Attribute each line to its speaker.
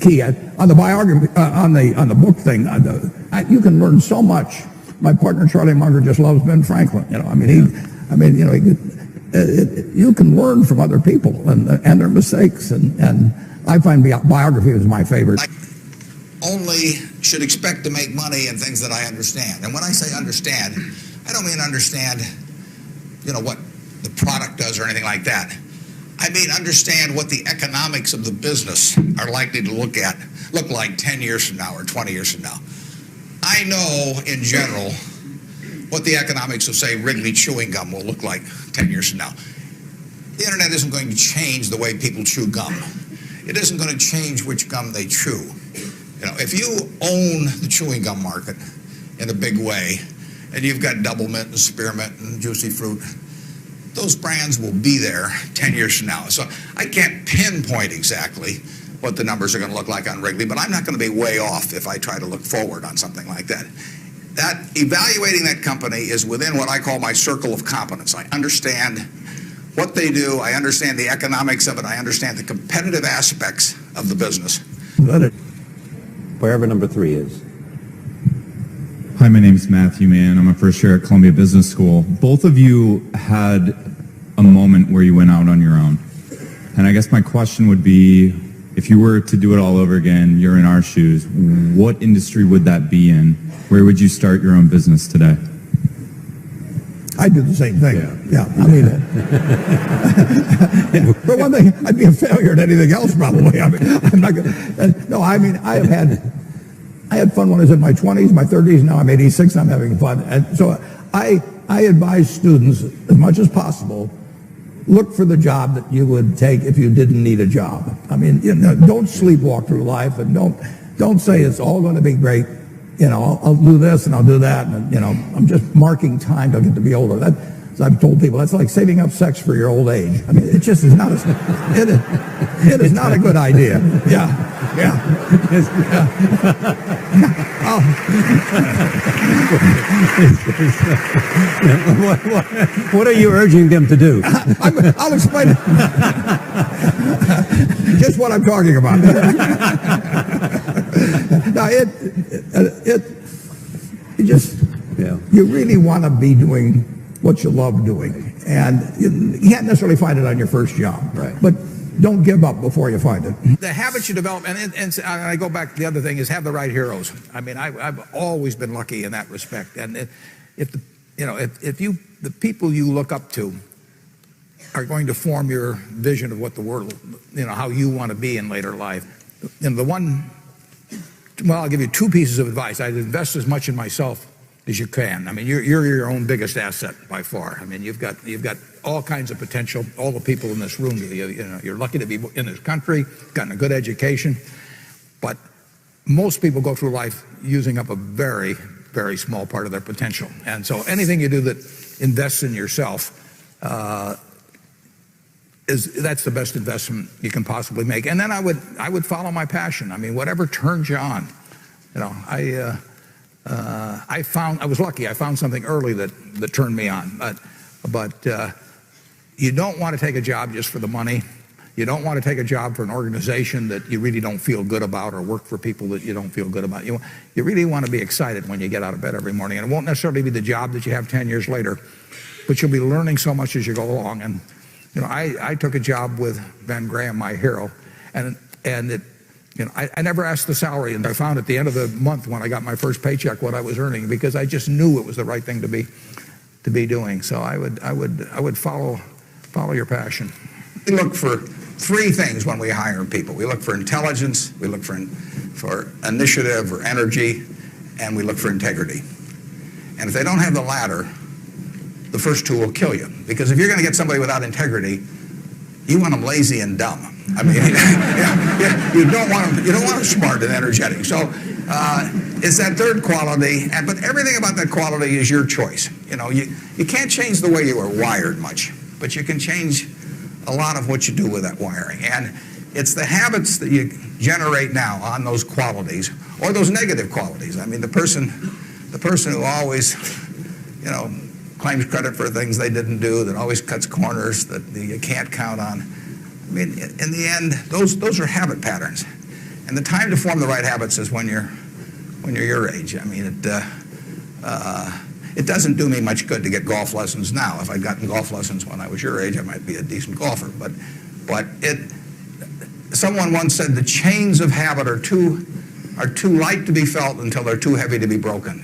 Speaker 1: key on the biography, on the book thing. You can learn so much. My partner Charlie Munger just loves Ben Franklin. You can learn from other people and their mistakes, and I find biography is my favorite.
Speaker 2: I only should expect to make money in things that I understand. And when I say understand, I don't mean understand, what the product does or anything like that. I mean understand what the economics of the business are likely to look like 10 years from now or 20 years from now. I know in general what the economics of, say, Wrigley chewing gum will look like 10 years from now. The internet isn't going to change the way people chew gum. It isn't going to change which gum they chew. If you own the chewing gum market in a big way, and you've got Double Mint and Spearmint and Juicy Fruit, those brands will be there 10 years from now. So I can't pinpoint exactly what the numbers are going to look like on Wrigley, but I'm not going to be way off if I try to look forward on something like that. Evaluating that company is within what I call my circle of competence. I understand what they do, I understand the economics of it, I understand the competitive aspects of the business.
Speaker 3: Wherever number 3 is.
Speaker 4: Hi, my name is Matthew Mann. I'm a first year at Columbia Business School. Both of you had a moment where you went out on your own. And I guess my question would be, if you were to do it all over again, you're in our shoes, what industry would that be in? Where would you start your own business today?
Speaker 1: I'd do the same thing. Yeah. For one thing, I'd be a failure at anything else probably. I'm not going to. No, I had fun when I was in my 20s, my 30s. Now I'm 86. I'm having fun. And so I advise students as much as possible, look for the job that you would take if you didn't need a job. Don't sleepwalk through life, and don't say it's all going to be great. I'll do this and I'll do that, and I'm just marking time till I get to be older. As I've told people, that's like saving up sex for your old age. It just is not it is not a good idea. Yeah.
Speaker 3: What are you urging them to do?
Speaker 1: I'll explain it. Just what I'm talking about. Now, you really want to be doing what you love doing, and you can't necessarily find it on your first job,
Speaker 3: right? But
Speaker 1: don't give up before you find it.
Speaker 5: The habits you develop, and I go back to the other thing is have the right heroes. I've always been lucky in that respect, and if the people you look up to are going to form your vision of what the world, how you want to be in later life. I'll give you 2 pieces of advice. I'd invest as much in myself as you can. You're your own biggest asset by far. You've got all kinds of potential. All the people in this room, you're lucky to be in this country, gotten a good education, but most people go through life using up a very, very small part of their potential. And so anything you do that invests in yourself, that's the best investment you can possibly make. And then I would follow my passion. Whatever turns you on. I was lucky. I found something early that turned me on. But you don't want to take a job just for the money. You don't want to take a job for an organization that you really don't feel good about, or work for people that you don't feel good about. You really want to be excited when you get out of bed every morning. And it won't necessarily be the job that you have 10 years later, but you'll be learning so much as you go along. And I took a job with Ben Graham, my hero, and I never asked the salary, and I found at the end of the month when I got my first paycheck what I was earning, because I just knew it was the right thing to be doing. So I would follow your passion.
Speaker 2: We look for 3 things when we hire people. We look for intelligence, we look for initiative or energy, and we look for integrity. And if they don't have the latter, the first 2 will kill you. Because if you're going to get somebody without integrity, you want them lazy and dumb. You don't want them smart and energetic. So it's that 3rd quality, but everything about that quality is your choice. You can't change the way you are wired much, but you can change a lot of what you do with that wiring. And it's the habits that you generate now on those qualities, or those negative qualities. The person who always, claims credit for things they didn't do, that always cuts corners, that you can't count on. In the end, those are habit patterns. And the time to form the right habits is when you're your age. I mean, it doesn't do me much good to get golf lessons now. If I'd gotten golf lessons when I was your age, I might be a decent golfer. But someone once said the chains of habit are too light to be felt until they're too heavy to be broken.